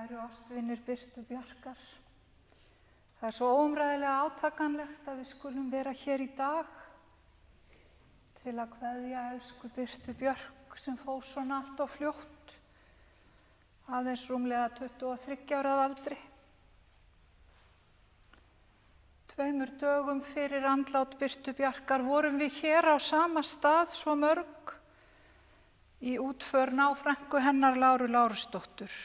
Kæru ástvinir Birtu Bjarkar, það svo óumræðilega átakanlegt að við skulum vera hér í dag til að kveðja elsku Birtu Björk sem fór svona allt of fljótt, aðeins rúmlega 23 ára að aldri. 2 dögum fyrir andlát Birtu Bjarkar vorum við hér á sama stað svo mörg í útför náfrænku hennar Láru Lárusdóttur.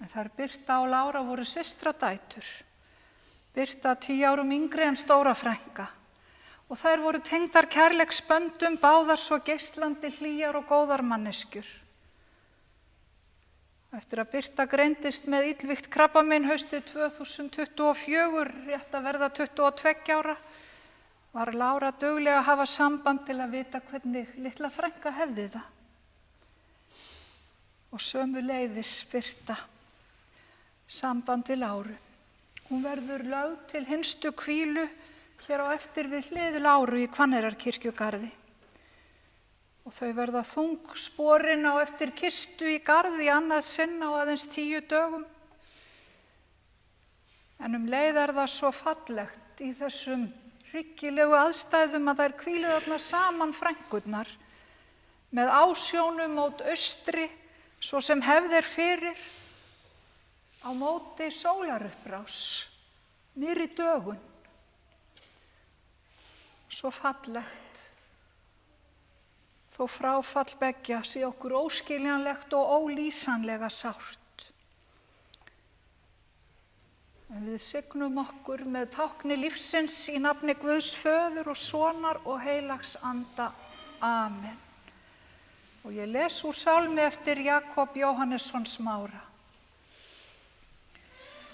En þær Birta og Lára voru systradætur. Birta 10 árum yngri en stóra frænka. Og þær voru tengdar kærleiksböndum, báðar svo geislandi hlýjar og góðar manneskjur. Eftir að Birta greindist með illvígt krabbamein haustið 2024, rétt að verða 22 ára, var Lára duglega að hafa samband til að vita hvernig litla frænka hefði það. Og sömuleiðis Birta samband við Láru. Hún verður lögð til hinstu hvílu hér á eftir við hlið Láru í Hvanneyrarkirkjugarði. Og þau verða þung sporin á eftir kistu í garði í annað sinn á aðeins 10 dögum. En leið það svo fallegt í þessum hryggilegu aðstæðum að þær hvílu þarna saman frænkurnar með ásjónum mót austri svo sem hefð fyrir á móti sólarupprás, nýrri dögun. Svo fallegt, þó fráfall beggja sé okkur óskiljanlegt og ólýsanlega sárt. En við signum okkur með tákni lífsins í nafni Guðs föður og sonar og heilags anda. Amen. Og ég les úr sálmi eftir Jakob Jóhannesson Smára.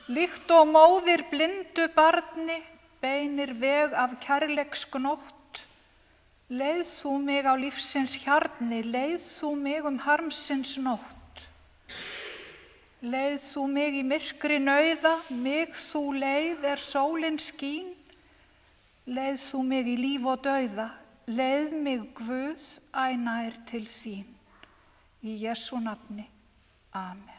Líkt og móðir blindu barni beinir veg af kærleiksgnótt, leið þú mig á lífsins hjarni, leið þú mig harmsins nótt. Leið þú mig í myrkri nauða, mig þú leið sólin skín, leið þú mig í líf og dauða, leið mig Guð æ nær til þín. Í Jesú nafni. Amen.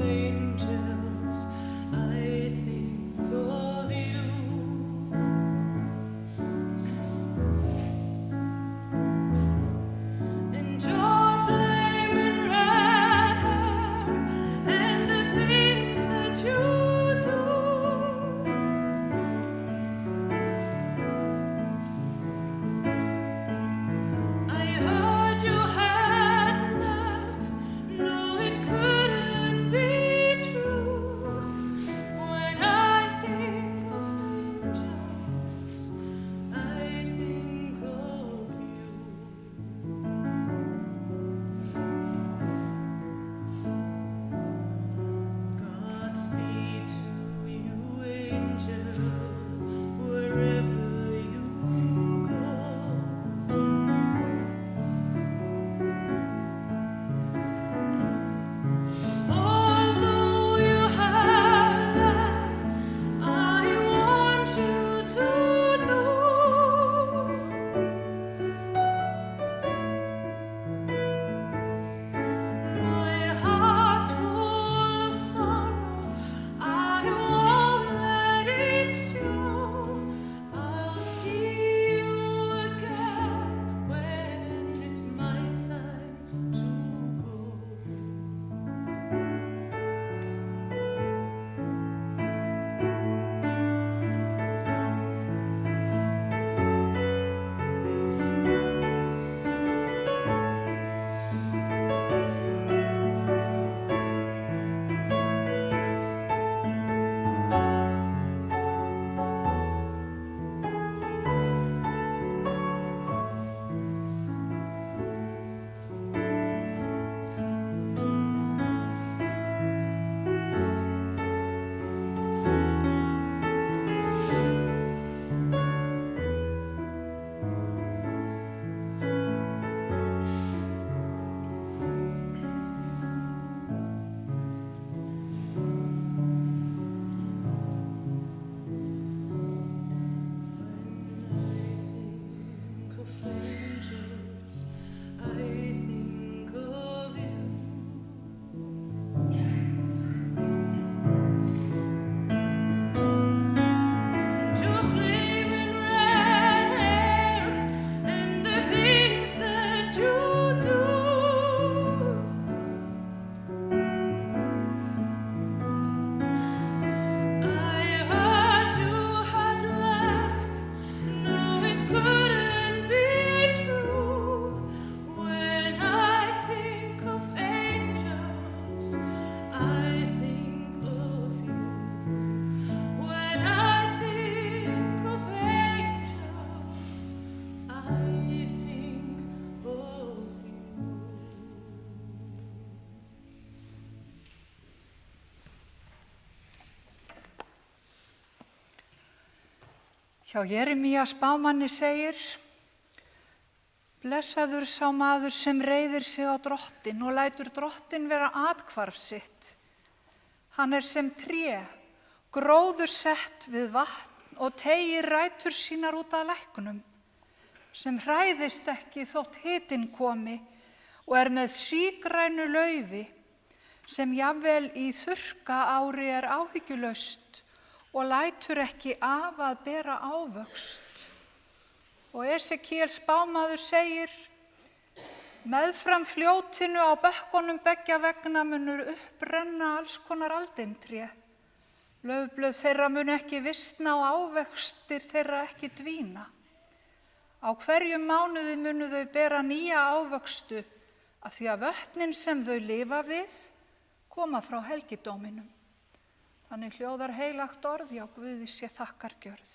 Angels, I Hjá Jeremía spámanni segir: blessaður sá maður sem reiðir sig á Drottin og lætur Drottin vera athvarf sitt. Hann er sem tré, gróður sett við vatn og teygir rætur sínar út að læknum, sem hræðist ekki þótt hitinn komi og er með sígrænu laufi, sem jafnvel í þurrka ári er áhyggjulaust og lætur ekki af að bera ávöxt. Og Esekiel spámaður segir: meðfram fljótinu á bökkunum beggja vegna munur upprenna alls konar aldintré. Laufblöð þeirra mun ekki visna og ávextir þeirra ekki dvína. Á hverjum mánuði munu þau bera nýja ávöxtu, af því að vötnin sem þau lifa við koma frá helgidóminum. Þannig hljóðar heilagt orð, já, Guði sé þakkargjörð.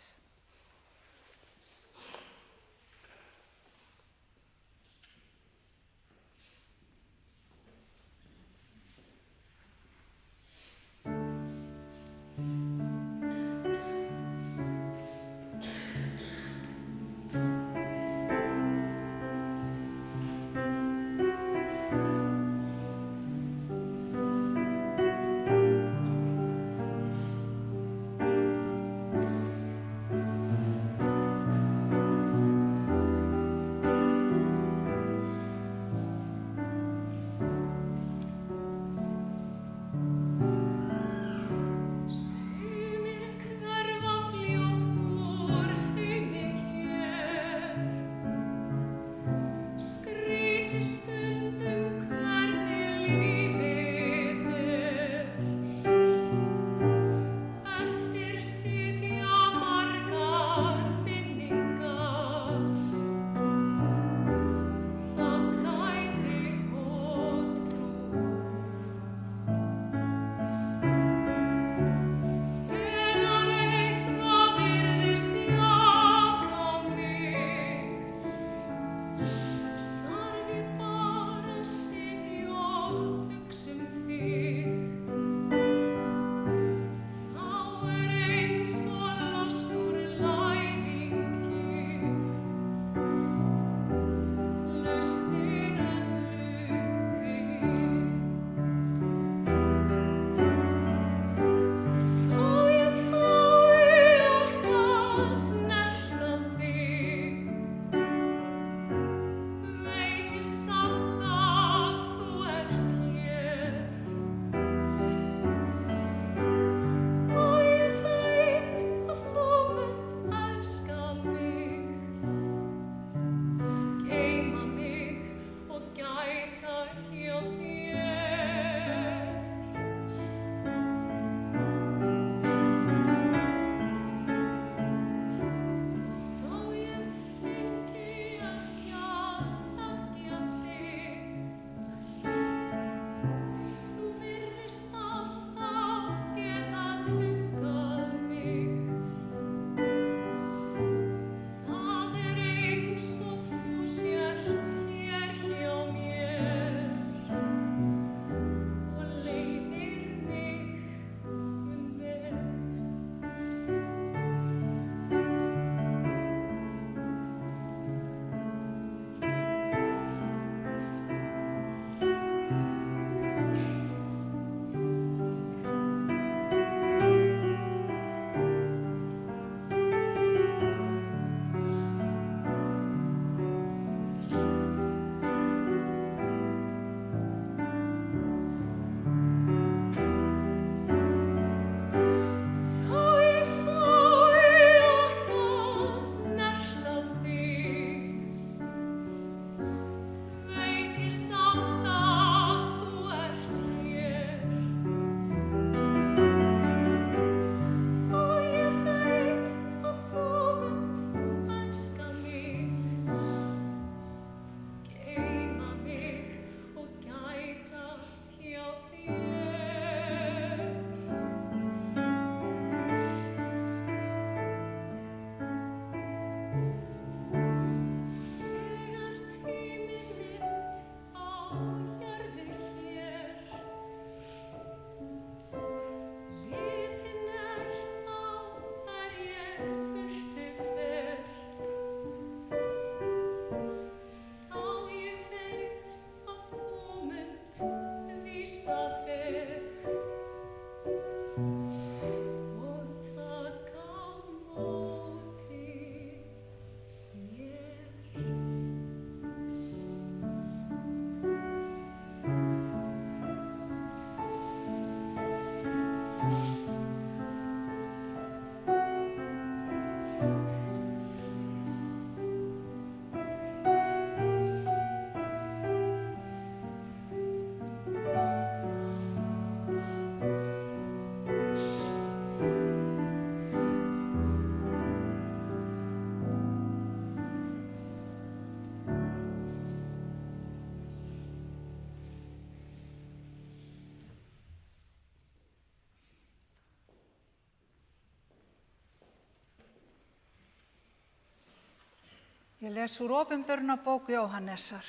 Ég les úr Opinberunarbók Jóhannesar.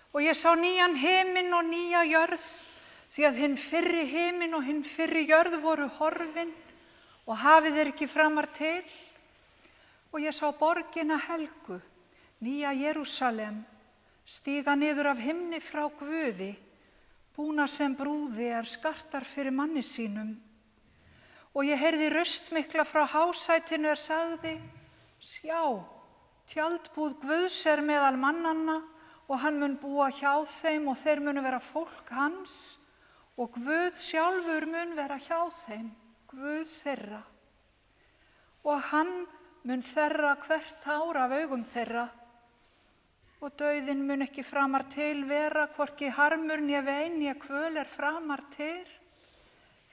Og ég sá nýjan himinn og nýja jörð, því að hinn fyrri himinn og hinn fyrri jörð voru horfin og hafið ekki framar til. Og ég sá borgina helgu, nýja Jerúsalem, stíga niður af himni frá Guði, búna sem brúði skartar fyrir manni sínum. Og ég heyrði röst mikla frá hásætinu sagði, sjá, tjaldbúð Guðs meðal mannanna og hann mun búa hjá þeim og þeir munu vera fólk hans og Guð sjálfur mun vera hjá þeim, Guð þeirra. Og hann mun þerra hvert hár af augum þeirra og dauðinn mun ekki framar til vera, hvorki harmur né vein né kvöl framar til.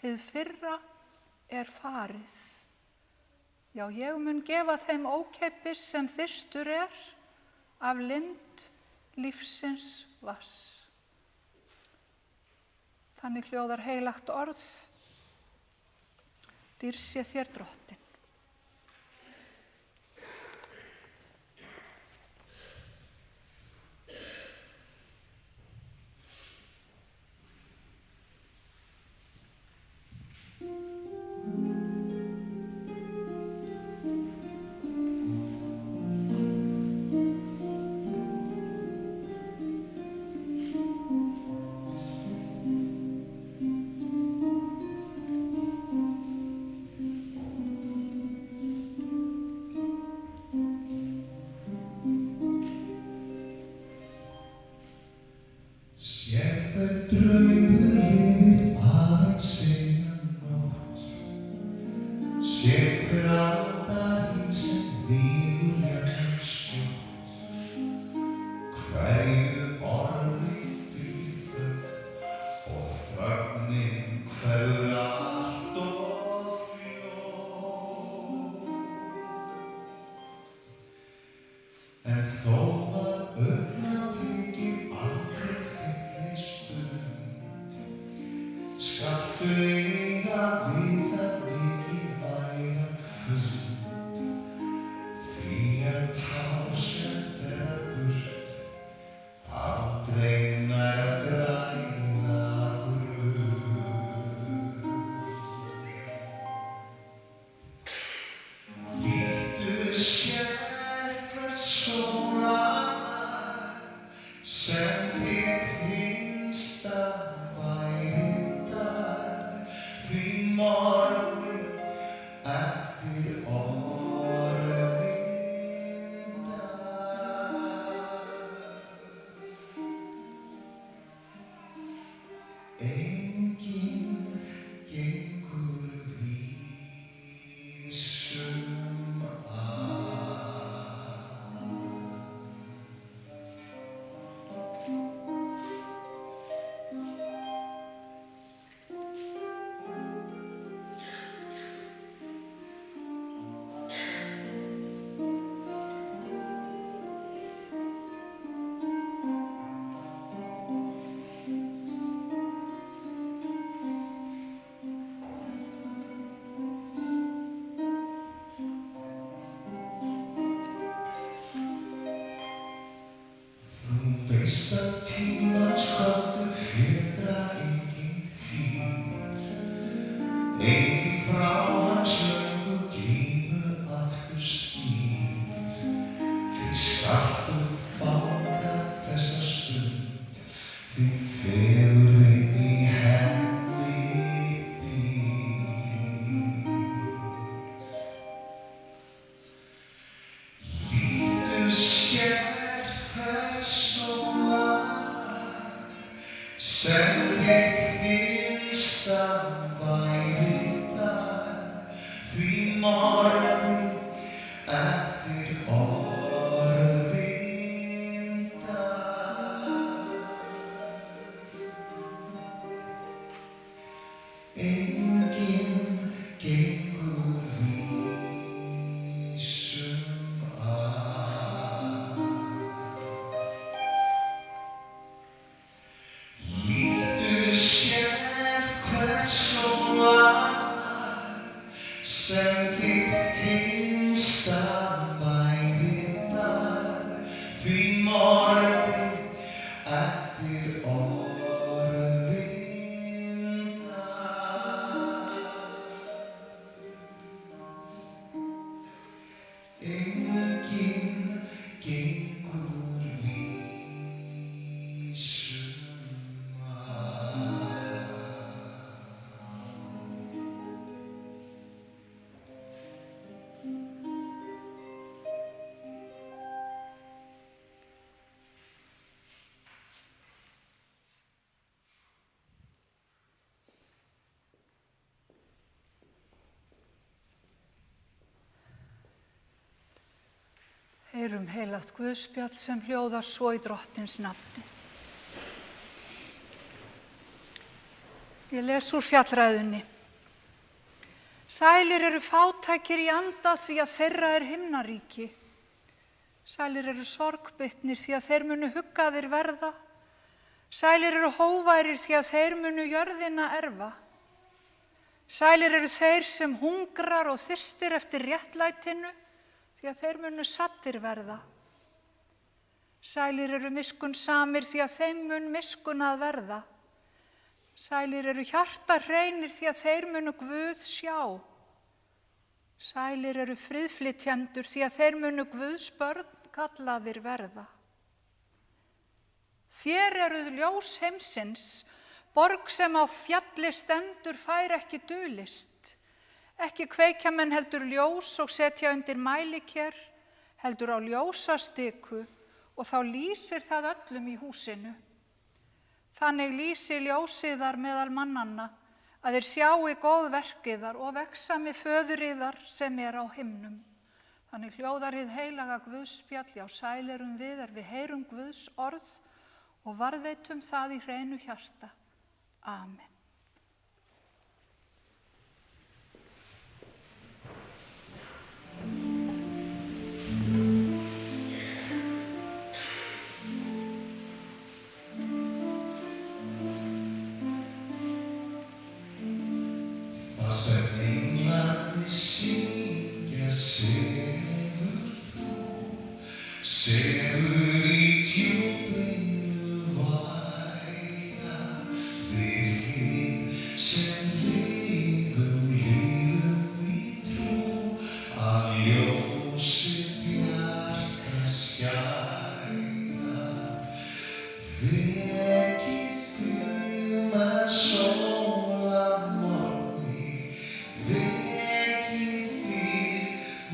Hið fyrra farið. Já, ég mun gefa þeim ókeypis sem þyrstur af lind lífsins vass. Þannig hljóðar heilagt orð. Dýr sé þér Drottinn. Því morgun eftir orðin heyrum heilagt Guðspjall sem hljóðar svo í Drottins nafni. Ég les úr fjallræðunni. Sælir eru fátækir í anda því að þeirra himnaríki. Sælir eru sorgbytnir því að þeir munu huggaðir verða. Sælir eru hóværir því að þeir munu jörðina erfa. Sælir eru þeir sem hungrar og þyrstir eftir réttlætinu því að þeir munu saddir verða. Sælir eru miskunnsamir því að þeim mun miskun að verða. Sælir eru hjartahreinir því að þeir munu Guð sjá. Sælir eru friðflytjendur því að þeir munu Guðs börn kallaðir verða. Þér eruð ljós heimsins, borg sem á fjalli stendur fær ekki dulist. Ekki kveikja menn heldur ljós og setja undir mæliker, heldur á ljósastiku og þá lýsir það öllum í húsinu. Þannig lýsi ljósiðar meðal mannanna, að þeir sjái góð verkiðar og vexa með föðuriðar sem á himnum. Þannig hljóðar hið heilaga Guðspjall, já sælirum við heyrum Guðs orð og varðveitum það í hreinu hjarta. Amen. Það sem englarnir syngja sefur þú, sefur í djúpinu væna, við hin sem lifum í trú, að ljósið bjargar skæna. Vekið Guð með sól að morgni, vekið þig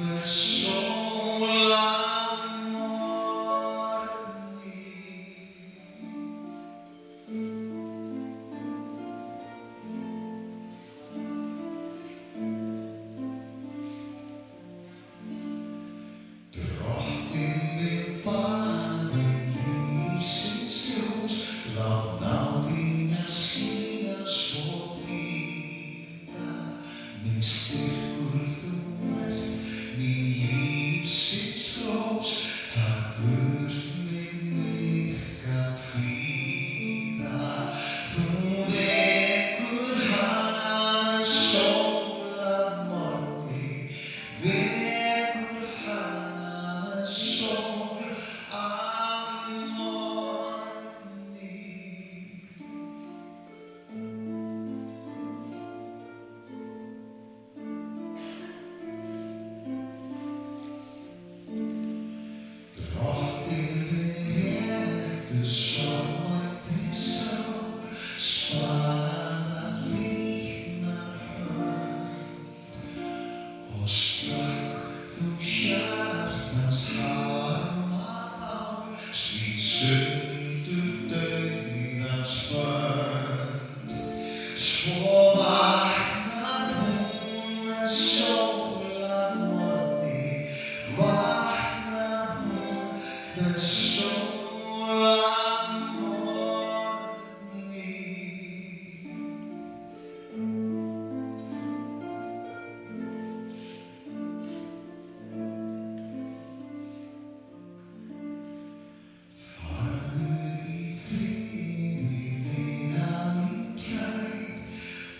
með sól að morgni. Drottinn minn faðir lífsins ljós, lát náðina sína svo blíða. Minn styrkur þú ert, mín lífsins hrós, takk burt minn myrka kvíða. Þú vekur hana með sól að morgni, vekur hana með sól að morgni. Drottinn minn réttu sorgmæddri sál, spana líknar hönd, og slökk þú hjartans harmabál, slít sundur dauðans bönd. Svo vaknar hún með sól að morgni, vaknar hún með sól að morgni. Farðu í friði, vina mín kær,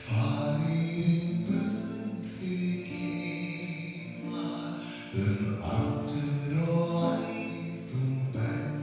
faðirinn bund þig geyma, aldur og æð þú berð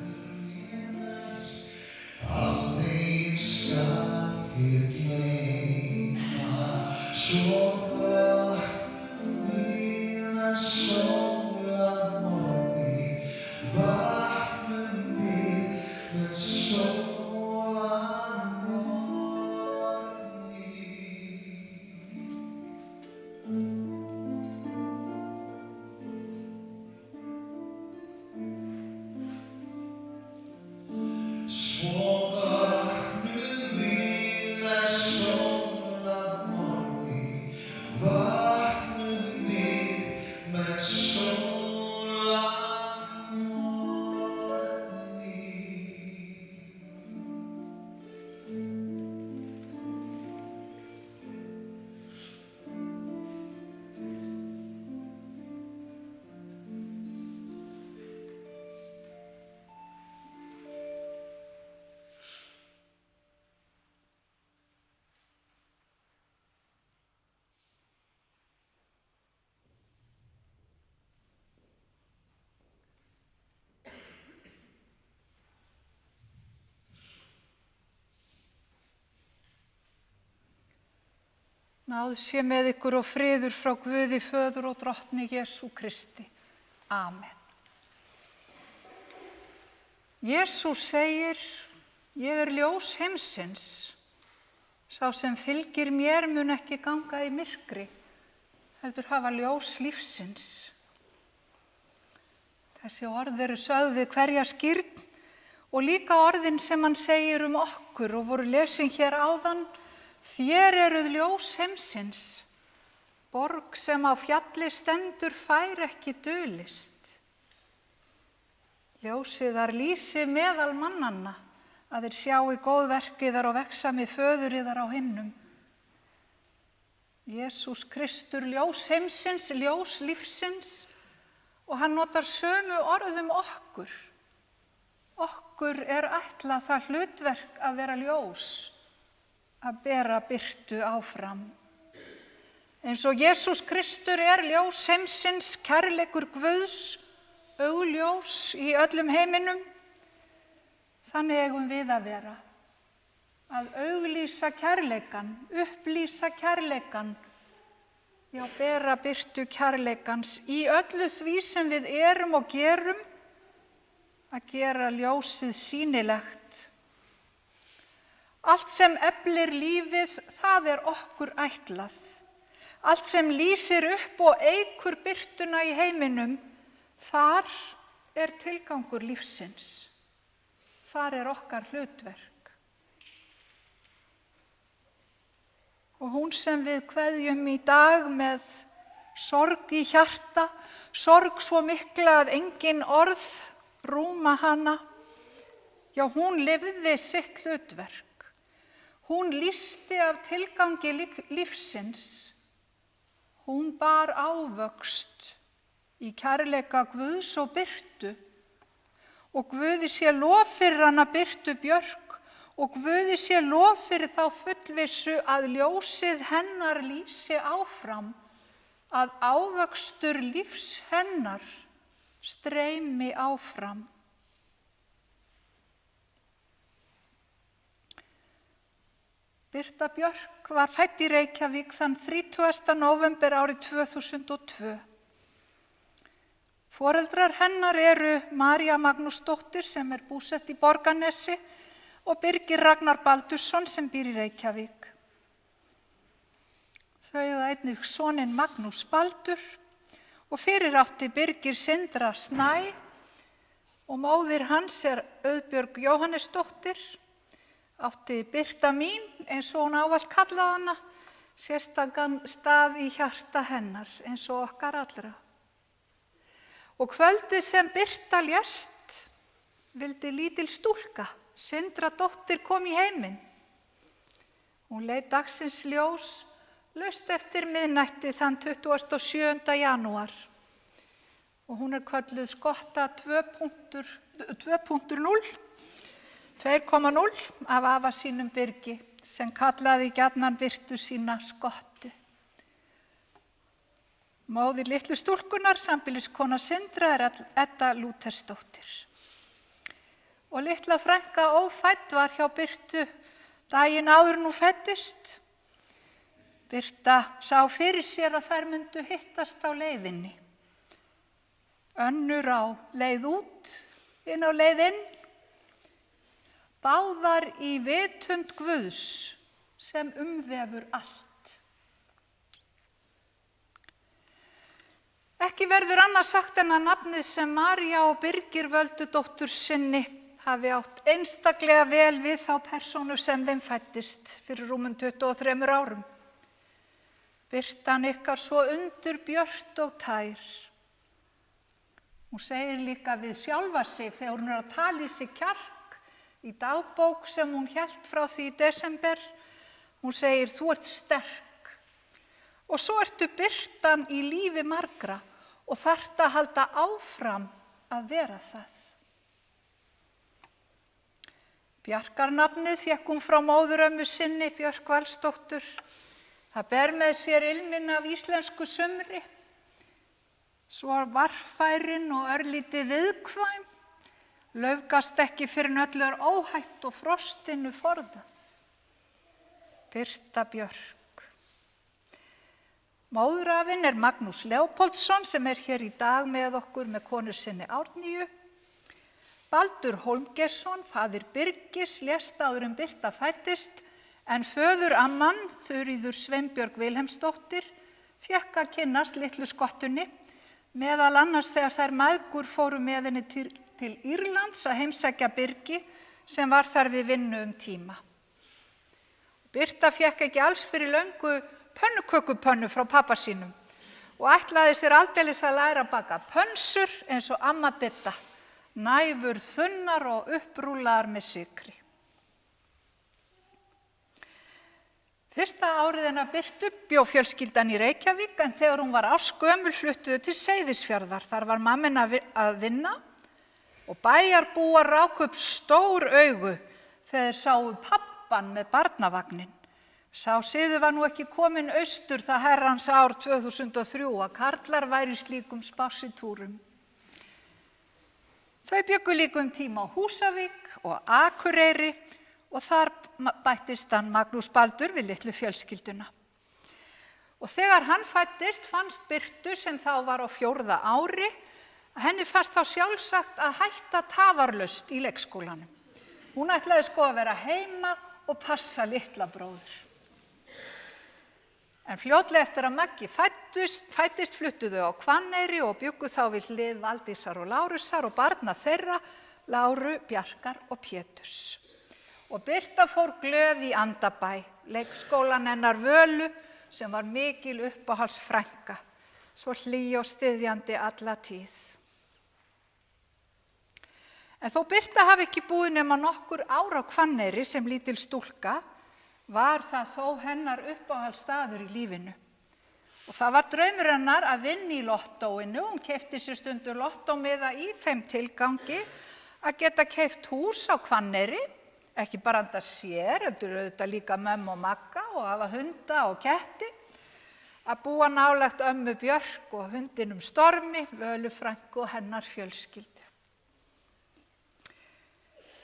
Náð sé með ykkur og friður frá Guði Föður og Drottni Jesú Kristi. Amen. Jesús segir, ég er ljós heimsins. Sá sem fylgir mér mun ekki ganga í myrkri, heldur hafa ljós lífsins. Þessi orð eru sögð við hverja skírn og líka orðin sem hann segir okkur og voru lesin hér áðan. Þér eruð ljós heimsins, borg sem á fjalli stendur fær ekki dulist. Ljósið þar lýsi meðal mannanna, að þeir sjái góðverki þar og vexa með föður yðar á himnum. Jesús Kristur, ljós heimsins, ljós lífsins, og hann notar sömu orðum okkur. Okkur er ætlað það hlutverk að vera ljós, að bera birtu áfram. Eins og Jesús Kristur er ljós heimsins, kærleikur Guðs, augljós í öllum heiminum, þannig eigum við að vera. Að auglýsa kærleikan, upplýsa kærleikan, já, bera birtu kærleikans í öllu því sem við erum og gerum, að gera ljósið sýnilegt. Allt sem eflir lífið, það er okkur ætlað. Allt sem lýsir upp og eykur birtuna í heiminum, þar er tilgangur lífsins. Þar er okkar hlutverk. Og hún sem við kveðjum í dag með sorg í hjarta, sorg svo mikla að engin orð rúma hana, já, hún lifði sitt hlutverk. Hún lýsti af tilgangi lífsins. Hún bar ávöxt í kærleika Guðs og birtu. Og Guði sé lof fyrir hana Birtu Björk og Guði sé lof fyrir þá fullvissu að ljósið hennar lýsi áfram, að ávöxtur lífs hennar streymi áfram. Birta Björk var fædd í Reykjavík þann 30. nóvember árið 2002. Foreldrar hennar eru María Magnúsdóttir sem er búsett í Borgarnesi og Birgir Ragnar Baldursson sem býr í Reykjavík. Þau eiga einnig soninn Magnús Baldur og fyrir átti Birgir Sindra Snæ og móðir hans er Auðbjörg Jóhannesdóttir. Átti Birta mín, eins og hún ávallt kallaði hana, sérstakan stað í hjarta hennar, eins og okkar allra. Og kvöldið sem Birta lést, vildi lítil stúlka, Sindra dóttir, kom í heiminn. Hún leit dagsins ljós, laust eftir miðnætti þann 27. janúar. Og hún er kölluð Skotta 2.0, 2.0 af afa sínum Birgi, sem kallaði gjarnan Birtu sína Skottu. Móðir litlu stúlkunar, sambýliskona Sindra, er Edda Lúthersdóttir. Og litla frænka ófædd var hjá Birtu daginn áður en hún fæddist. Birta sá fyrir sér að þær myndu hittast á leiðinni. Önnur á leið út, inn á leið inn. Báðar í vitund Guðs sem umvefur allt. Ekki verður annað sagt en að nafnið sem María og Birgir völdu dóttur sinni hafi átt einstaklega vel við þá persónu sem þeim fæddist fyrir rúmum 23 árum. Birtan ykkar svo undurbjört og tær. Hún segir líka við sjálfa sig þegar hún er að tala í sig kjark, í dagbók sem hún hélt frá því í desember, hún segir, þú ert sterk. Og svo ertu birtan í lífi margra og þarft að halda áfram að vera það. Bjarkarnafnið fékk hún frá móðurömmu sinni, Björk Valsdóttur. Það ber með sér ilminn af íslensku sumri, svo varfærin og örlítið viðkvæm. Laufgast ekki fyrir öllu er óhætt og frostinu forðað. Birta Björk. Móðurafinn er Magnús Leópoldsson sem er hér í dag með okkur með konu sinni Árníu. Baldur Hólmgeirsson, faðir Birgis, lést áður en Birta fæddist, en föður amman, Þuríður Sveinbjörg Vilhelmsdóttir, fékk að kynnast litlu skottunni, meðal annars þegar þær mæðgur fóru með henni til Írlands að heimsækja Birgi sem var þar við vinnu tíma. Birta fékk ekki alls fyrir löngu pönnukökupönnu frá pappa sínum og ætlaði sér aldeilis að læra að baka pönsur eins og amma Didda, næfur þunnar og upprúllaðar með sykri. Fyrsta árið hennar Birtu bjó fjölskyldan í Reykjavík, en þegar hún var ársgömul fluttuðu til Seyðisfjarðar. Þar var mamma að vinna og bæjarbúar ráku upp stór augu þegar þeir sáu pabbann með barnavagnin. Sá siður var nú ekki kominn austur það herrans ár 2003 að karlar væri slíkum spássitúrum. Þau bjuggu líka tíma á Húsavík og Akureyri og þar bættist hann Magnús Baldur við litlu fjölskylduna. Og þegar hann fæddist fannst Birtu, sem þá var á 4. ári, að henni fannst þá sjálfsagt að hætta tafarlaust í leikskólanum. Hún ætlaði sko að vera heima og passa litla bróður. En fljótlega eftir að Maggi fæddist fluttuðu á Hvanneyri og bjuggu þá við hlið Valdísar og Lárusar og barna þeirra, Láru, Bjarkar og Péturs. Og Birta fór glöð í Andabæ, leikskólan hennar Völu, sem var mikil uppáhaldsfrænka, svo hlý og styðjandi alla tíð. En þó Birta hafi ekki búið nema nokkur ár á Hvanneyri sem lítil stúlka, var það þó hennar uppáhaldsstaður í lífinu. Og það var draumur hennar að vinna í lottóinu. Hún keypti sér stundur lottómiða í þeim tilgangi að geta keypt hús á Hvanneyri, ekki bara handa sér, heldur auðvitað líka mömmu og Magga og hafa hunda og ketti, að búa nálægt ömmu Björk og hundinum Stormi, Völu frænku og hennar fjölskyldu.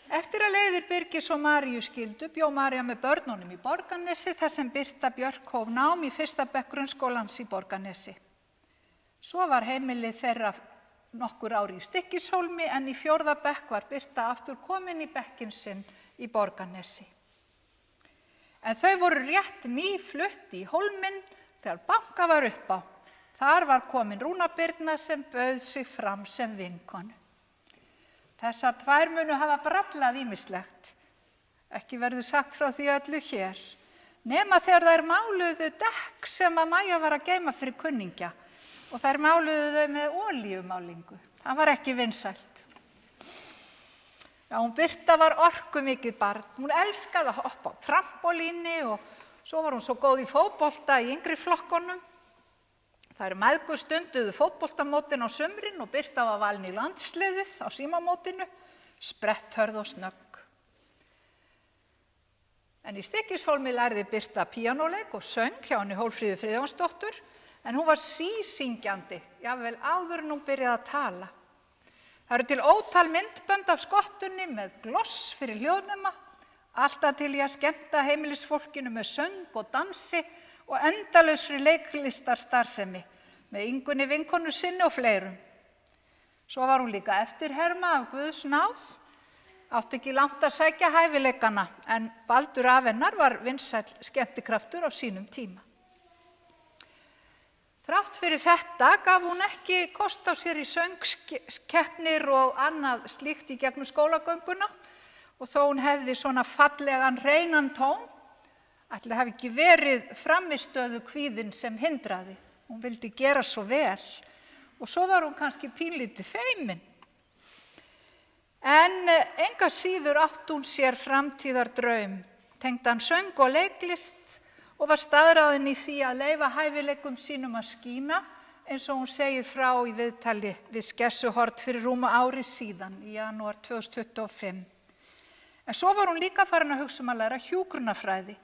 Eftir að leiðir Birgis og Maríu skildu bjó María með börnunum í Borgarnesi þar sem Birta Björk hóf nám í 1. bekk grunnskólans í Borgarnesi. Svo var heimilið þeirra nokkur ár í Stykkishólmi, en í 4. bekk var Birta aftur komin í bekkinn sinn í Borgarnesi. En þau voru rétt nýflutt í Hólminn þegar banka var upp á. Þar var komin Rúna Birna sem bauð sig fram sem vinkonu. Þessar tvær munu hafa brallað ýmislegt. Ekki verður sagt frá því öllu hér. Nema þegar þær máluðu dekk sem að Maja var að geyma fyrir kunningja og þær máluðu þau með olíumálingu. Það var ekki vinsælt. Já, hún Birta var orkumikið barn. Hún elskaði að hoppa á trampolíni og svo var hún svo góð í fótbolta í yngri flokkunum. Þær mæðgur stunduðu fótboltamótin á sumrin og Birta var valin í landsliðið á símamótinu, spretthörð og snögg. En í Stykkishólmi lærði Birta píanóleik og söng hjá henni Hólmfríði Friðjónsdóttur, en hún var sísyngjandi, jafnvel áður en hún byrjaði að tala. Það eru til ótal myndbönd af skottunni með gloss fyrir hljóðnema, alltaf til í að skemmta heimilisfólkinu með söng og dansi og endalausri leiklistarstarfsemi með Ingunni vinkonu sinni og fleirum. Svo var hún líka eftirherma af Guðs náð, átti ekki langt að sækja hæfileikana, en Baldur af hennar var vinsæll skemmtikraftur á sínum tíma. Þrátt fyrir þetta gaf hún ekki kost á sér í söngkeppnir og annað slíkt í gegnum skólagönguna, og þó hún hefði svona fallegan hreinan tón, ætli hafi ekki verið frammistöðu kvíðinn sem hindraði. Hún vildi gera svo vel og svo var hún kannski pínlítið feimin. En enga síður átti hún sér framtíðardraum, tengdan söng og leiklist og var staðráðin í því að leyfa hæfileikum sínum að skína, eins og hún segir frá í viðtali við Skessuhorn fyrir rúmu ári síðan, í janúar 2025. En svo var hún líka farin að hugsa að læra hjúkrunarfræði,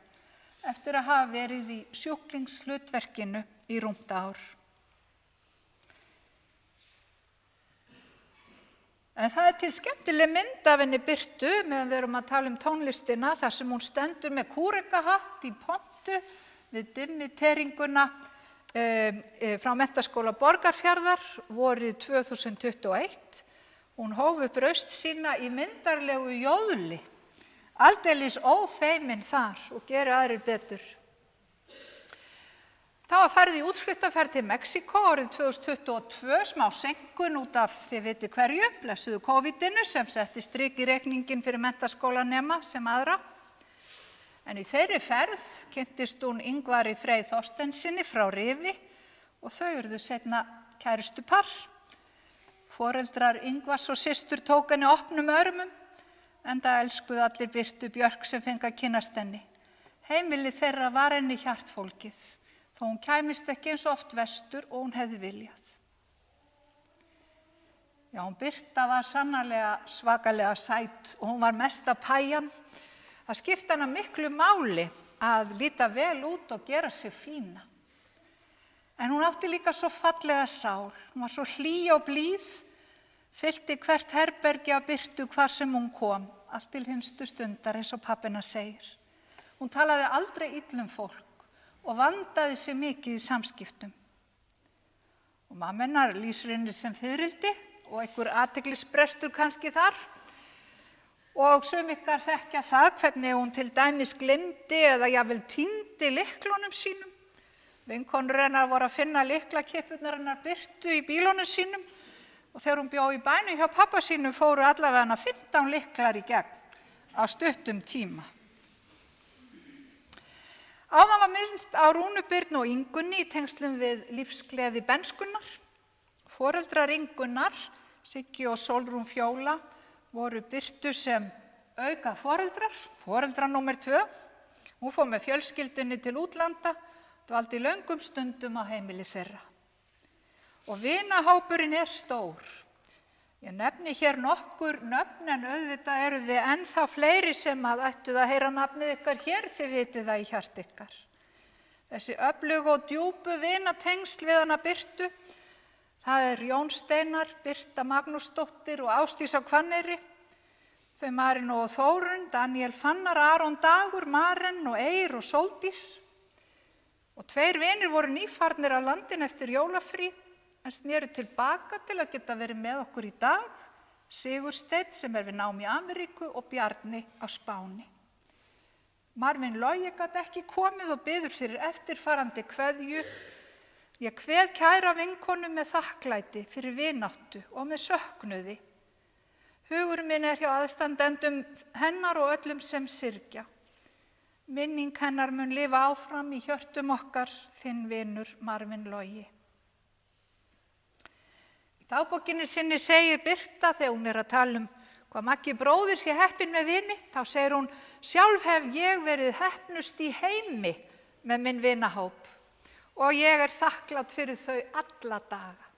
eftir að hafa verið í sjúklingshlutverkinu í rúmt ár. En það er til skemmtileg mynd af henni Birtu, meðan við erum að tala um tónlistina, þar sem hún stendur með kúrekahatt í pontu við dimmiteringuna frá Menntaskóla Borgarfjarðar vorið 2021. Hún hóf upp raust sína í myndarlegu jóðli, aldeilis ófeimin þar og gerir aðrir betur. Það var farið í útskriftarferð til Mexíkó árið 2022, smá seinkun út af þið viti hverju, blessuðu COVID-inu sem setti strik í reikningin fyrir menntaskólanema sem aðra. En í þeirri ferð kynntist hún Ingvari Frey Þorsteinsinni frá Rifi og þau urðu seinna kærustupar. Foreldrar Ingvars og systur tók henni opnum örmum, enda elskuðu allir Birtu Björk sem fengu að kynnast henni. Heimilið þeirra var henni hjartfólkið, þó hún kæmist ekki eins oft vestur og hún hefði viljað. Já, hún Birta var sannarlega svakalega sæt og hún var mesta pæjan. Það skipti hana miklu máli að líta vel út og gera sig fína. En hún átti líka svo fallega sál, hún var svo hlý og blíð, fyllti hvert herbergi af Birtu hvar sem hún kom, allt til hinstu stundar eins og pappina segir. Hún talaði aldrei illa fólk og vandaði sig mikið í samskiptum. Og mamma hennar lýsir henni sem fiðrildi og einhver athyglisbrestur kannski þar. Og sum ykkar þekkja það hvernig hún til dæmis gleymdi eða jafnvel týndi lyklunum sínum. Vinkonur hennar voru að finna lyklakippurnar hennar Birtu í bílunum sínum og þegar hún bjó í bænum hjá pappa sínum fóru allavega 15 lyklar í gegn á stuttum tíma. Áðan var minnst á Rúnu Birnu og Ingunni í tengslum við lífsgleði benskunnar. Foreldrar Ingunnar, Siggi og Sólrún Fjóla, voru Birtu sem auka foreldrar númer 2. Hún fór með fjölskyldunni til útlanda, dvaldi löngum stundum á heimili þeirra. Og vinahópurinn stór. Ég nefni hér nokkur nöfn en auðvitað eru þið ennþá fleiri sem ættuð að heyra nafnið ykkar hér, þið vitið það í hjart ykkar. Þessi öflugu og djúpu vinatengsl við hana Birtu, það Jón Steinar, Birta Magnúsdóttir og Ásdís á Hvanneyri, þau Marín og Þórunn, Daniel Fannar, Aron Dagur, Maren og Eir og Sóldís. Og 2 vinir voru nýfarnir af landinu eftir jólafrí en sneru tilbaka til að geta verið með okkur í dag, Sigursteinn sem við nám í Ameríku og Bjarni á Spáni. Marvin Logi gat ekki komið og biður fyrir eftirfarandi kveðju. Ég kveð kæra vinkonu með þakklæti fyrir vináttu og með söknuði. Hugur minn hjá aðstandendum hennar og öllum sem syrgja. Minning hennar mun lifa áfram í hjörtum okkar, þinn vinur Marvin Logi. Í dagbókinni sinni segir Birta þegar hún að tala hvað Maggi bróðir sé heppinn með vini, þá segir hún, sjálf hef ég verið heppnust í heimi með minn vinahóp og ég þakklát fyrir þau alla daga.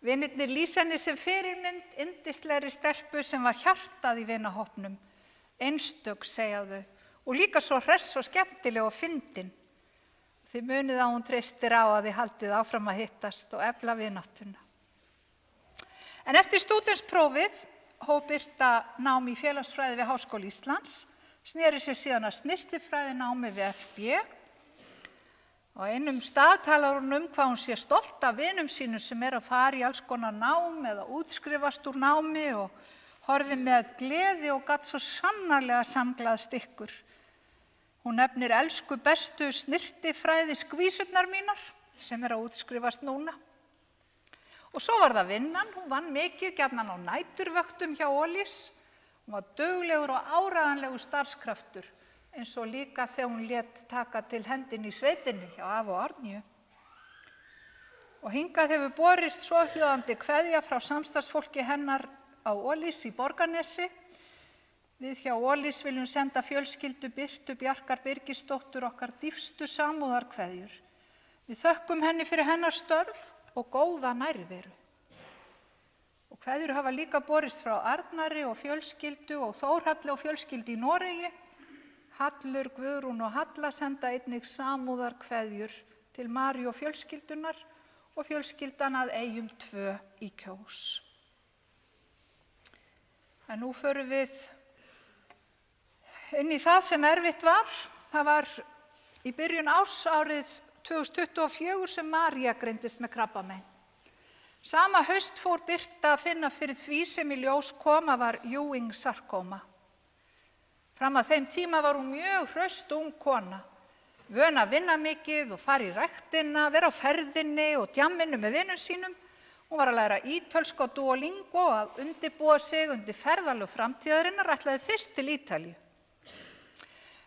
Vinirnir lýsa henni sem fyrirmynd, yndislegri stelpu sem var hjartað í vinahópnum, einstök segja þau, og líka svo hress og skemmtileg og fyndin. Þið munið að hún treystir á að þið haldið áfram að hittast og efla vináttuna. En eftir stúdentsprófið hóf Birta nám í félagsfræði við Háskóla Íslands, sneri sér síðan að snyrtifræðinámi við FB. Á einum stað talar hún hvað hún sé stolt af vinum sínum sem að fara í alls konar nám eða útskrifast úr námi og horfi með gleði og gat svo sannarlega samglaðst ykkur. Hún nefnir elsku bestu snyrtifræði skvísurnar mínar sem að útskrifast núna. Og svo var það vinnan, hún vann mikið, gjarnan á næturvöktum hjá Ólís. Hún var duglegur og áreiðanlegur starfskraftur, eins og líka þegar hún lét taka til hendinni í sveitinni hjá afa og Árníu. Og hingað hefur borist svohljóðandi kveðja frá samstarfsfólki hennar á Ólís í Borgarnesi. Við hjá Ólís viljum senda fjölskyldu Birtu Bjarkar Birgisdóttur okkar dýpstu samúðarkveðjur. Við þökkum henni fyrir hennar störf og góða nærveru. Og kveðjur hafa líka borist frá Arnari og fjölskyldu og Þórhalli og fjölskyldu í Noregi. Hallur, Guðrún og Halla senda einnig samúðarkveðjur til Maríu og fjölskyldunar og fjölskyldan að Eyjum 2 í Kjós. En nú förum við inn í það sem erfitt var. Það var í byrjun árs árið 2024 sem María greindist með krabbamein. Sama haust fór Birta að finna fyrir því sem í ljós kom að var Ewing-sarkóma. Fram að þeim tíma var hún mjög hraust ung kona, vön að vinna mikið og fara í ræktina, vera á ferðinni og djamminu með vinum sínum. Hún var að læra ítölsku og Duolingo og að undirbúa sig undir ferðalög framtíðarinnar, ætlaði fyrst til Ítalíu.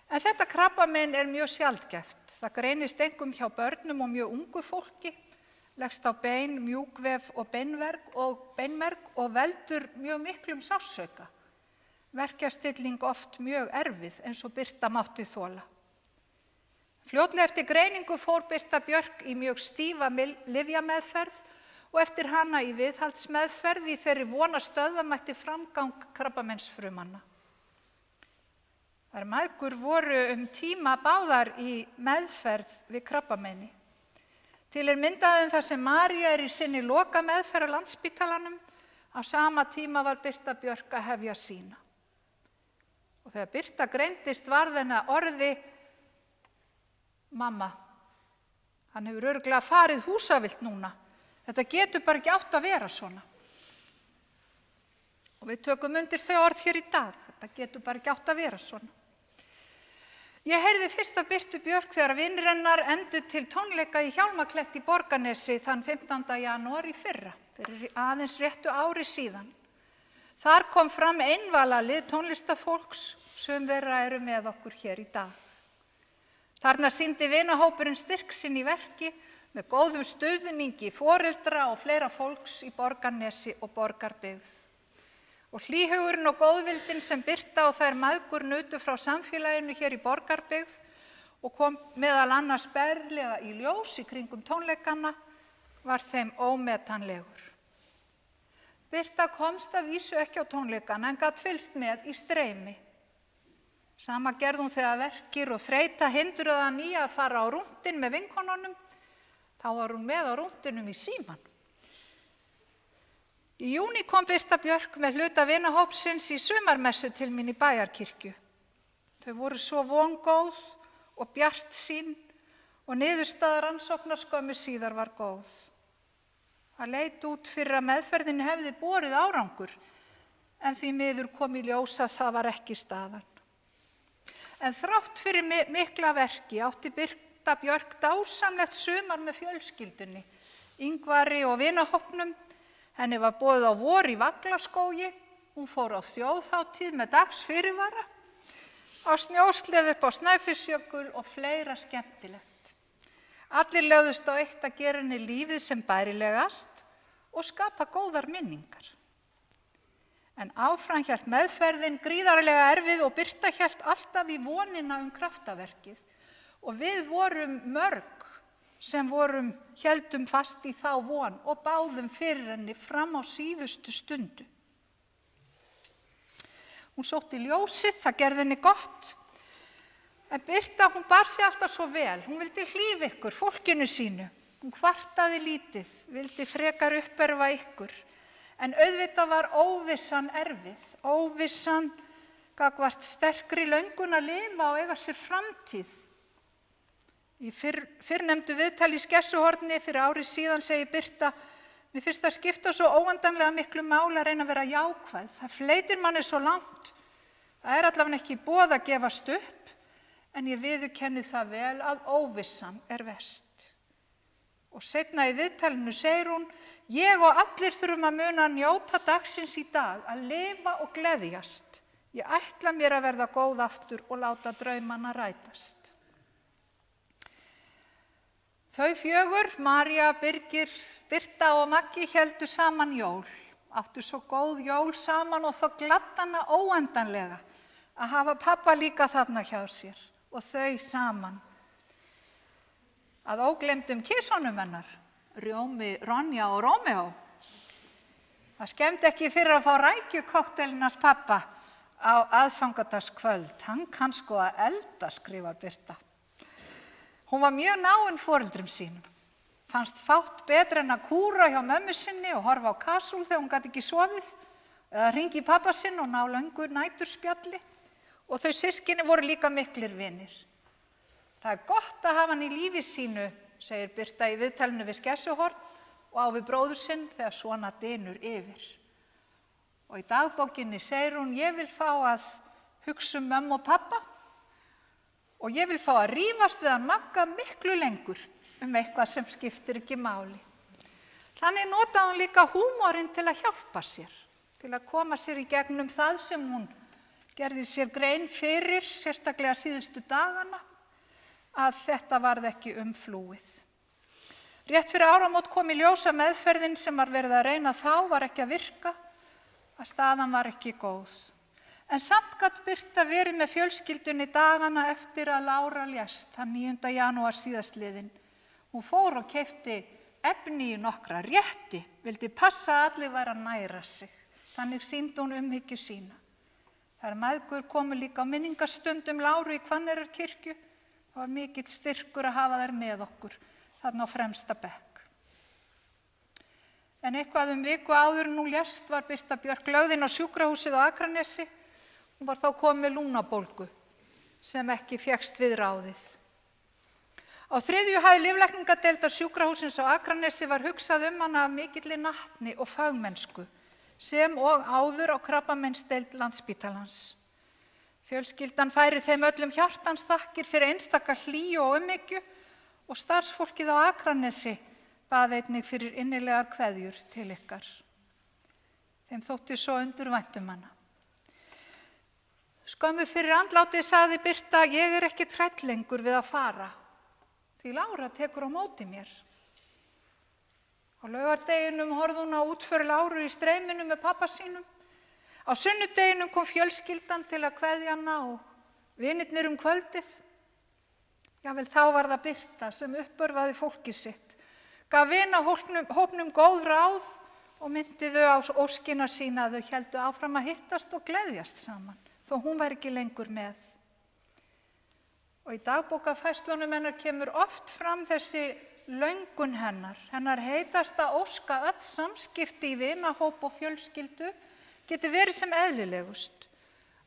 En þetta krabbamein er mjög sjaldgæft. Það greinist einkum hjá börnum og mjög ungu fólki, leggst á bein, mjúkvef og beinmerg og veldur mjög miklum sársauka. Verkjastilling oft mjög erfið eins og Birta mátti þola. Fljótlega eftir greiningu fór Birta Björk í mjög stífa lyfjameðferð og eftir hana í viðhaldsmeðferð í þeirri von að stöðva mætti framgang krabbameinsfrumanna. Þær mæðgur voru tíma báðar í meðferð við krabbameini. Til er myndað þar sem María er í sinni lokameðferð á Landspítalanum, á sama tíma var Birta Björk að hefja sína. Og þegar Birta greindist varð henni að orði: mamma, hann hefur örugglega farið húsavillt núna. Þetta getur bara ekki átt að vera svona. Og við tökum undir þau orð hér í dag. Þetta getur bara ekki átt að vera svona. Ég heyrði fyrst af Birtu Björk þegar vinir hennar efndu til tónleika í Hjálmakletti í Borgarnesi þann 15. janúar í fyrra, fyrir aðeins réttu ári síðan. Þar kom fram einvala lið tónlistafólks, sum þeirra eru með okkur hér í dag. Þarna sýndi vinahópurinn styrk sinn í verki með góðum stuðningi foreldra og fleira fólks í Borgarnesi og Borgarbyggð. Og hlýhugurinn og góðvildin sem Birta og þær mæðgur nutu frá samfélaginu hér í Borgarbyggð og kom meðal annars berlega í ljós í kringum tónleikana var þeim ómetanlegur. Birta komst að vísu ekki á tónleikana en gat fylgst með í streymi. Sama gerði hún þegar verkir og þreyta hindruðu hana í að fara á rúndinn með vinkonunum. Þá var hún með á rúndinum í síman. Í júní kom Birta Björk með hluta vinahópsins í sumarmessu til mín í Bæjarkirkju. Þau voru svo vongóð og bjartsýn og niðurstaða rannsóknar skömmu síðar var góð. Það leit út fyrir að meðferðin hefði borið árangur, en því miður kom í ljós að það var ekki staðan. En þrátt fyrir mikla verki átti Birta Björk dásamlegt sumar með fjölskyldunni, Ingvari og vinahópnum. Henni var boðið á vor í Vaglaskógi, hún fór á þjóðhátíð með dagsfyrirvara, á snjósleð upp á Snæfellsjökul og fleira skemmtilegt. Allir lögðust á eitt að gera henni lífið sem bærilegast og skapa góðar minningar. En áfram hélt meðferðin gríðarlega erfið og Birta hélt alltaf í vonina kraftaverkið og við vorum mörg sem héldum fast í þá von og báðum fyrir henni fram á síðustu stundu. Hún sótti ljósið, það gerði henni gott, en Birta hún bar sig alltaf svo vel, hún vildi hlífa ykkur, fólkinu sínu, hún kvartaði lítið, vildi frekar upperfa ykkur, en auðvitað var óvissan erfið, óvissan gagnvart sterkri löngun að lifa og eiga sér framtíð. Í fyrrnefndu viðtali í Skessuhorni fyrir ári síðan segir Birta: mér finnst það skipta svo óendanlega miklu máli að reyna að vera jákvæð. Það fleytir manni svo langt. Það er allavega ekki í boði að gefast upp, en ég viðurkenni það vel að óvissan er verst. Og seinna í viðtalinu segir hún: ég og allir þurfum að muna að njóta dagsins í dag, að lifa og gleðjast. Ég ætla mér að verða góð aftur og láta draumana rætast. Þau fjögur, María, Birgir, Birta og Maggi, héldu saman jól. Áttu svo góð jól saman og þó gladdana óendanlega að hafa pabba líka þarna hjá sér og þau saman. Að ógleymdum kissunum hennar, Rjómi, Ronja og Rómeó. Það skemmdi ekki fyrir að fá rækjukokteilinas pabba á aðfangadagskvöld. Hann kann sko að elda, skrifar Birta. Hún var mjög náin foreldrum sínum. Fannst fátt betra en að kúra hjá mömmu sinni og horfa á kasúl þegar hún gat ekki sofið, eða hringi í pabba sinn og ná löngu næturspjalli. Og þau systkini voru líka miklir vinir. Það er gott að hafa hann í lífi sínu segir Birta í viðtalinu við Skessuhorn og á við bróður sinn þegar svona dynur yfir. Og í dagbókinni segir hún, ég vil fá að hugsa um mömmu og pappa og ég vil fá að rífast við að Magga miklu lengur eitthvað sem skiptir ekki máli. Þannig notaði hún líka húmorinn til að hjálpa sér, til að koma sér í gegnum það sem hún gerði sér grein fyrir, sérstaklega síðustu dagana, að þetta varð ekki umflúið. Rétt fyrir áramót kom í ljós að meðferðin sem var verið að reyna þá var ekki að virka, að staðan var ekki góð. En samt gat Birta verið með fjölskyldunni dagana eftir að Lára lést, þann 9. janúar síðastliðinn. Hún fór og keypti efni í nokkra rétti, vildi passa að allir væri að næra sig. Þannig sýndi hún umhyggju sína. Þær mæðgur komu líka á minningastundum Láru í Hvanneyrarkirkju. Það var mikill styrkur að hafa þær með okkur, þarna á fremsta bekk. En eitthvað viku áður en hún lést var Birta Björk lögð inn á sjúkrahúsið á Akranesi. Hún var þá komin með lungnabólgu sem ekki fékkst við ráðið. Á 3. hæð lyflækningadeildar sjúkrahússins á Akranesi var hugsað hana af mikilli natni og fagmennsku, sem og áður á krabbameinsdeild Landspítalans. Fjölskyldan færir þeim öllum hjartans þakkir fyrir einstaka hlýju og umhyggju og starfsfólkið á Akranesi bað einnig fyrir innilegar kveðjur til ykkar. Þeim þótti svo undurvænt hana. Skömmu fyrir andlátið sagði Birta, ég ekki hrædd lengur við að fara, því Lára tekur á móti mér. Á laugardeginum horfði hún á útför Láru í streyminu með pabba sínum. Á sunnudeginum kom fjölskyldan til að kveðja hana og vinirnir kvöldið. Jafnvel þá var það Birta sem uppörvaði fólkið sitt, gaf vinahópnum góð ráð og myndi þau á óskina sína að þau héldu áfram að hittast og gleðjast saman, þó hún væri ekki lengur með. Og í dagbókafærslunum hennar kemur oft fram þessi löngun hennar heitasta óska öll samskipti í vinahóp og fjölskyldu geti verið sem eðlilegust,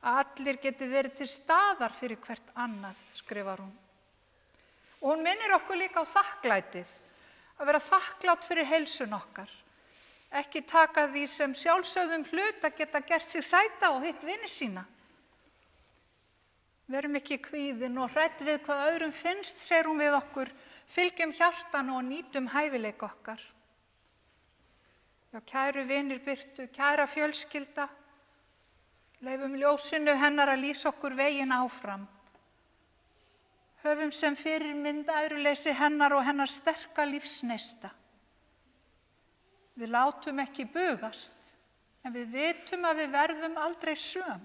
að allir geti verið til staðar fyrir hvert annað, skrifar hún. Og hún minnir okkur líka á þakklætið, að vera þakklátt fyrir heilsun okkar, ekki taka því sem sjálfsögðum hlut að geta gert sig sæta og hitt vini sína. Verum ekki kvíðin og hrædd við hvað öðrum finnst, segir hún við okkur, fylgjum hjartanu og nýtum hæfileika okkar. Já, kæru vinir Birtu, kæra fjölskylda, leyfum ljósinu hennar að lýsa okkur veginn áfram. Höfum sem fyrirmynd æðruleysi hennar og hennar sterka lífsneista. Við látum ekki bugast, en við vitum að við verðum aldrei söm.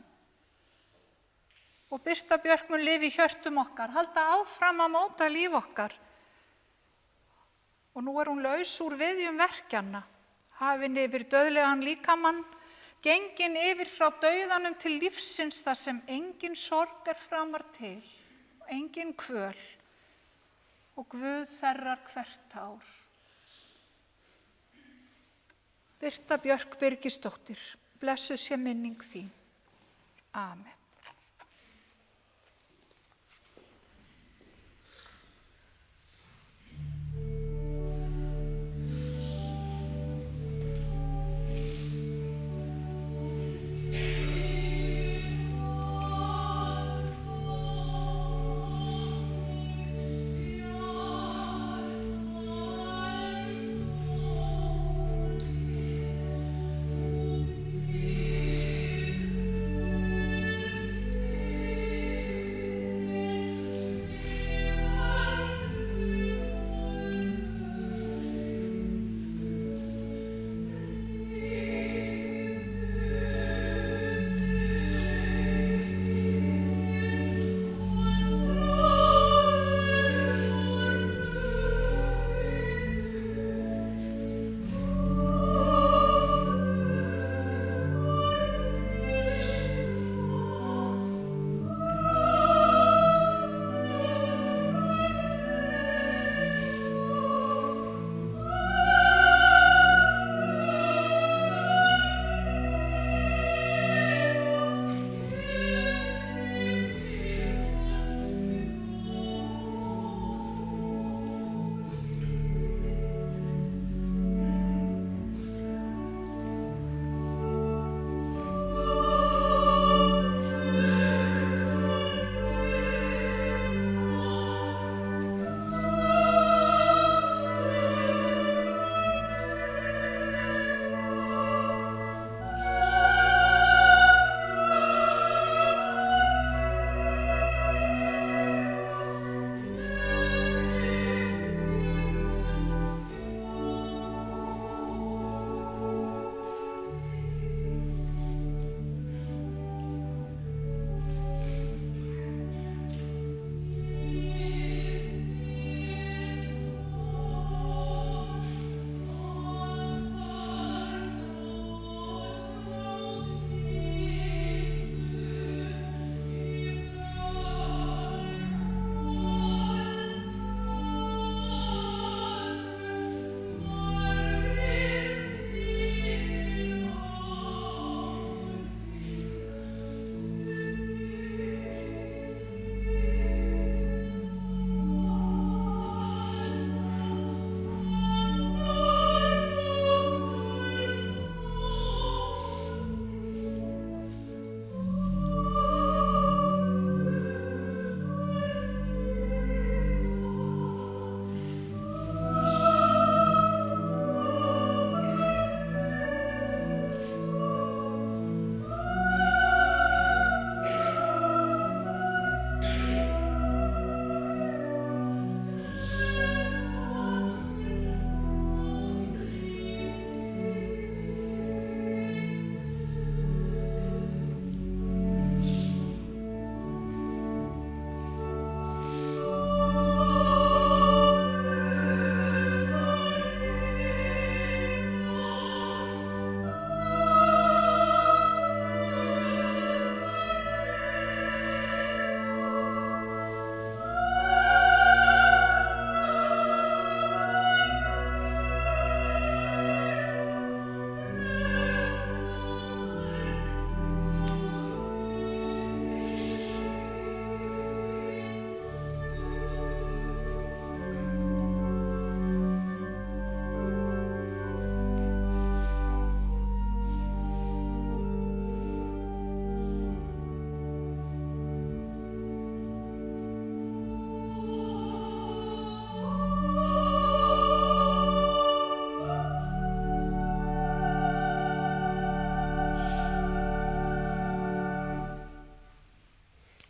Og Birta Björk mun lifa í hjörtum okkar, halda áfram að móta líf okkar. Og nú hún laus úr viðjum verkjanna, hafin yfir dauðlegan líkamann, gengin yfir frá dauðanum til lífsins þar sem engin sorg framar til, og engin kvöl, og Guð þerrar hvert tár. Birta Björk Birgisdóttir, blessuð sé minning þín. Amen.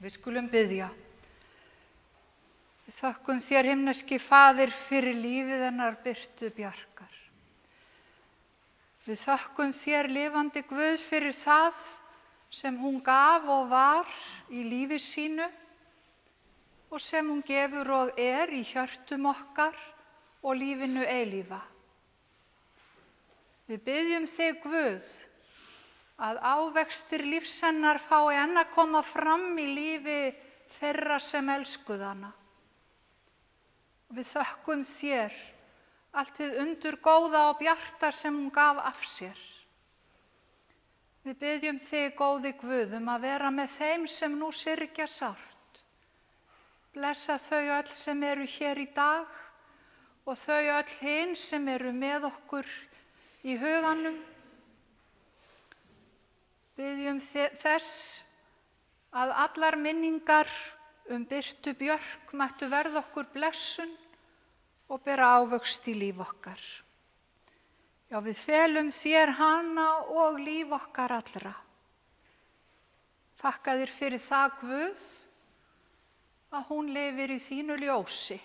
Við skulum biðja. Við þökkum þér, himneski Faðir, fyrir lífið hennar Birtu Bjarkar. Við þökkum þér, lifandi Guð, fyrir það sem hún gaf og var í lífi sínu og sem hún gefur og í hjörtum okkar og lífinu eilífa. Við biðjum þig, Guð, að ávextir lífs hennar fái enn að koma fram í lífi þeirra sem elskuð hana. Við þökkum þér allt hið undur góða og bjarta sem hún gaf af sér. Við biðjum þig, góði Guð, að vera með þeim sem nú syrgja sárt. Blessa þau öll sem eru hér í dag og þau öll hin sem eru með okkur í huganum. Biðjum þess að allar minningar Birtu Björk mættu verða okkur blessun og bera ávöxt í líf okkar. Já, við felum þér hana og líf okkar allra. Þakka þér fyrir það, Guð, að hún lifir í þínu ljósi.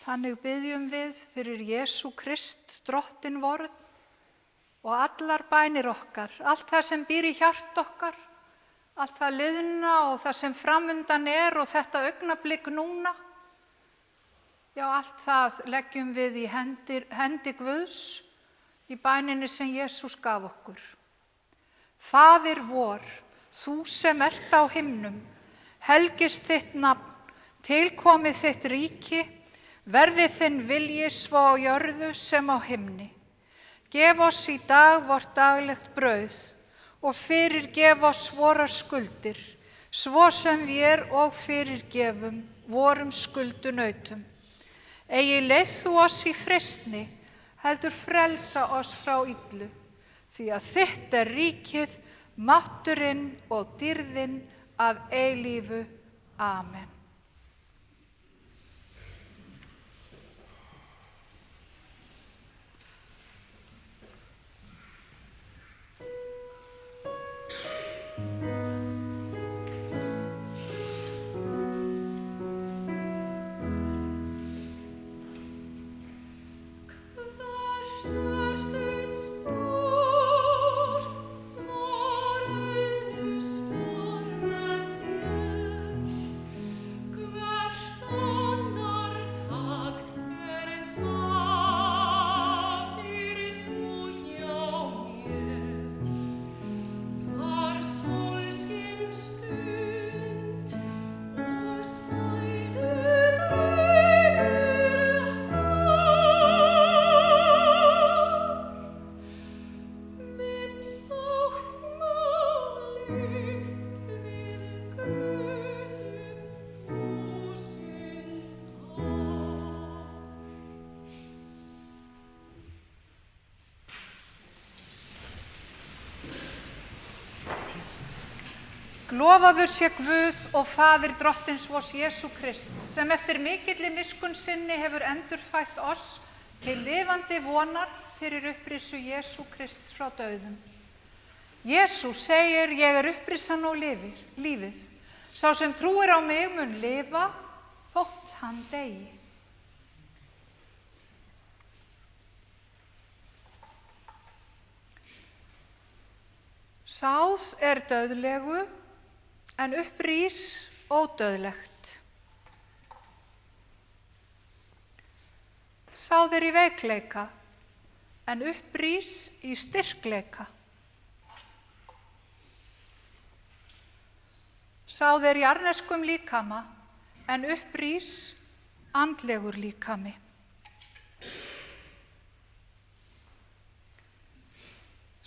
Þannig biðjum við fyrir Jesú Krist, Drottinn vorn, og allar bænir okkar, allt það sem býr í hjart okkar, allt það liðna og það sem framundan og þetta augnablik núna. Já, allt það leggjum við í hendi Guðs í bæninni sem Jesús gaf okkur. Faðir vor, þú sem ert á himnum, helgist þitt nafn, tilkomi þitt ríki, verði þinn vilji svo á jörðu sem á himni. Gef oss í dag vort daglegt brauð og fyrirgef oss vorar skuldir, svo sem vér og fyrirgefum vorum skuldunautum. Eigi leið þú oss í freistni, heldur frelsa oss frá illu, því að þitt ríkið, mátturinn og dýrðin að eilífu. Amen. Lofaður sé Guð og Faðir Drottins vors Jesú Krist, sem eftir mikilli miskunn sinni hefur endurfætt oss til lifandi vonar fyrir upprisu Jesú Krists frá dauðum. Jesú segir, ég upprisan og lífið. Sá sem trúir á mig mun lifa, þótt hann deyi. Sáð dauðlegu, en upprís ódauðlegt. Sáð í veikleika, en upprís í styrkleika. Sáð í jarðneskum líkama, en upprís andlegur líkami.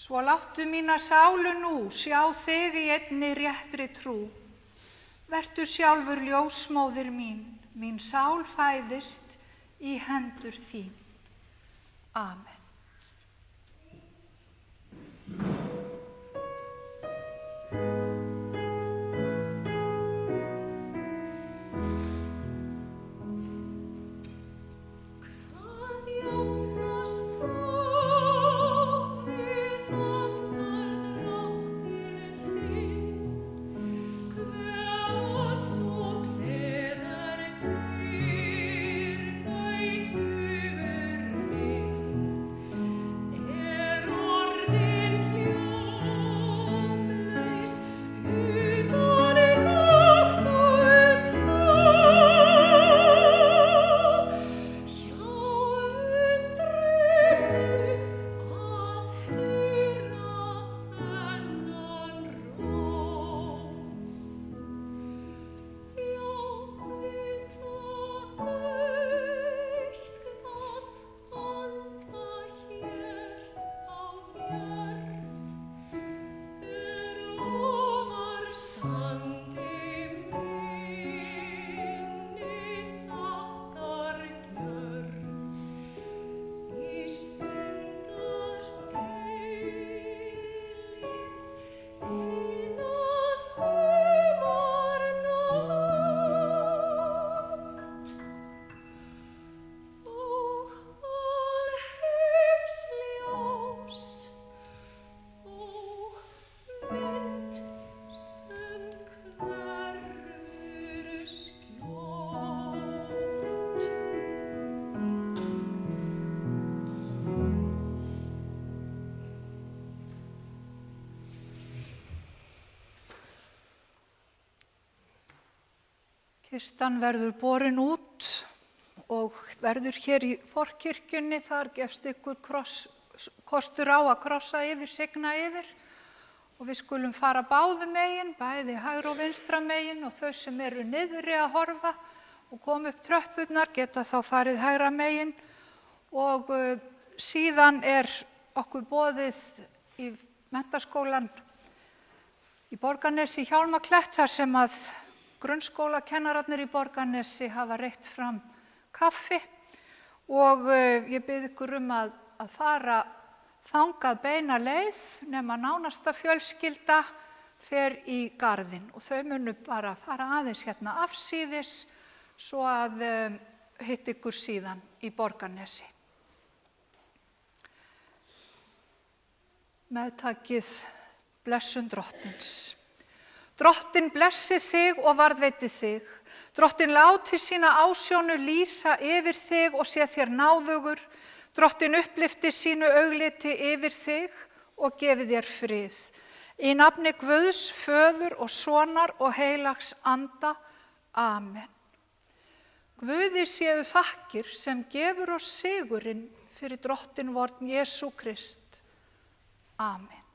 Svo láttu mína sálu nú sjá þig í einni réttri trú. Vertu sjálfur ljósmóðir mín sál fæðist í hendur þín. Amen. Kistan verður borin út og verður hér í forkirkjunni. Þar gefst ykkur kostur á að krossa yfir, signa yfir. Og við skulum fara báðum megin, bæði hægra og vinstra megin, og þau sem eru niðri að horfa og koma upp tröppurnar geta þá farið hægra megin. Og síðan okkur boðið í menntaskólan í Borgarnesi í Hjálmaklett, þar sem að grunnskólakennararnir í Borgarnesi hafa reitt fram kaffi, og ég bið ykkur að fara þangað beina leið nema nánasta fjölskylda fer í garðinn, og þau munu bara fara aðeins hérna afsíðis svo að hitta ykkur síðan í Borgarnesi. Meðtakið blessun Drottins. Drottin blessi þig og varðveiti þig. Drottin láti sína ásjónu lýsa yfir þig og sé þér náðugur. Drottin upplyfti sínu augliti yfir þig og gefi þér frið. Í nafni Guðs, Föður og Sonar og heilags anda. Amen. Guði séu þakkir sem gefur oss sigurinn fyrir Drottin vorn Jesú Krist. Amen.